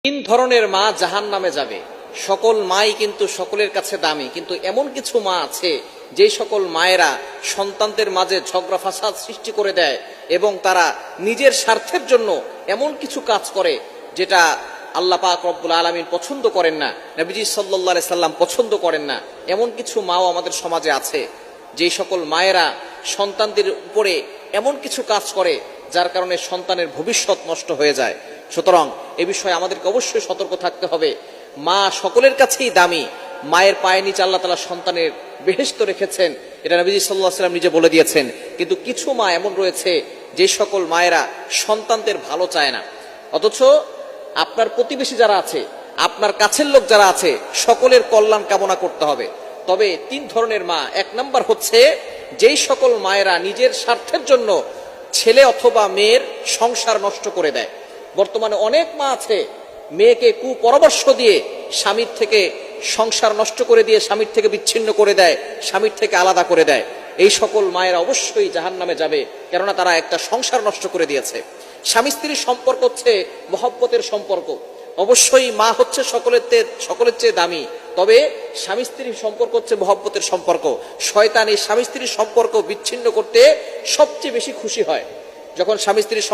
তিন ধরনের মা জাহান্নামে যাবে। সকল মাই কিন্তু সকলের কাছে দামি, কিন্তু এমন কিছু মা আছে যে সকল মায়েরা সন্তানদের মাঝে ঝগড়া ফাসাদ সৃষ্টি করে দেয় এবং তারা নিজের স্বার্থের জন্য এমন কিছু কাজ করে যেটা আল্লাহ পাক রব্বুল আলামিন পছন্দ করেন না, নবীজি সাল্লাল্লাহু আলাইহি সাল্লাম পছন্দ করেন না। এমন কিছু মাও আমাদের সমাজে আছে যে সকল মায়েরা সন্তানদের উপরে এমন কিছু কাজ করে যার কারণে সন্তানের ভবিষ্যৎ নষ্ট হয়ে যায়। সুতরাং এ বিষয়ে আমাদেরকে অবশ্যই সতর্ক থাকতে হবে। মা সকলের কাছেই দামি, মায়ের পায়ে নিচে আল্লাহ তাআলা সন্তানের বেহেশত রেখেছেন, এটা নবীজি সাল্লাল্লাহু আলাইহি ওয়াসাল্লাম নিজে বলে দিয়েছেন। কিন্তু কিছু মা এমন রয়েছে যে সকল মায়েরা সন্তানদের ভালো চায় না, অথচ আপনার প্রতিবেশী যারা আছে, আপনার কাছের লোক যারা আছে, সকলের কল্যাণ কামনা করতে হবে। তবে তিন ধরনের মা, এক নাম্বার হচ্ছে যেই সকল মায়েরা নিজের স্বার্থের জন্য ছেলে অথবা মেয়ের সংসার নষ্ট করে দেয়। বর্তমানে অনেক মা আছে মেয়েকে কুপরামর্শ দিয়ে স্বামীর থেকে সংসার নষ্ট করে দিয়ে স্বামীর থেকে বিচ্ছিন্ন করে দেয়, স্বামীর থেকে আলাদা করে দেয়। এই সকল মায়েরা অবশ্যই জাহান্নামে যাবে, কেননা তারা একটা সংসার নষ্ট করে দিয়েছে। স্বামী স্ত্রীর সম্পর্ক হচ্ছে মহব্বতের সম্পর্ক। অবশ্যই মা হচ্ছে সকলের চেয়ে দামি, তবে স্বামী স্ত্রীর সম্পর্ক হচ্ছে মহব্বতের সম্পর্ক। শয়তান এই স্বামী স্ত্রীর সম্পর্ক বিচ্ছিন্ন করতে সবচেয়ে বেশি খুশি হয়। যখন স্বামী স্ত্রীর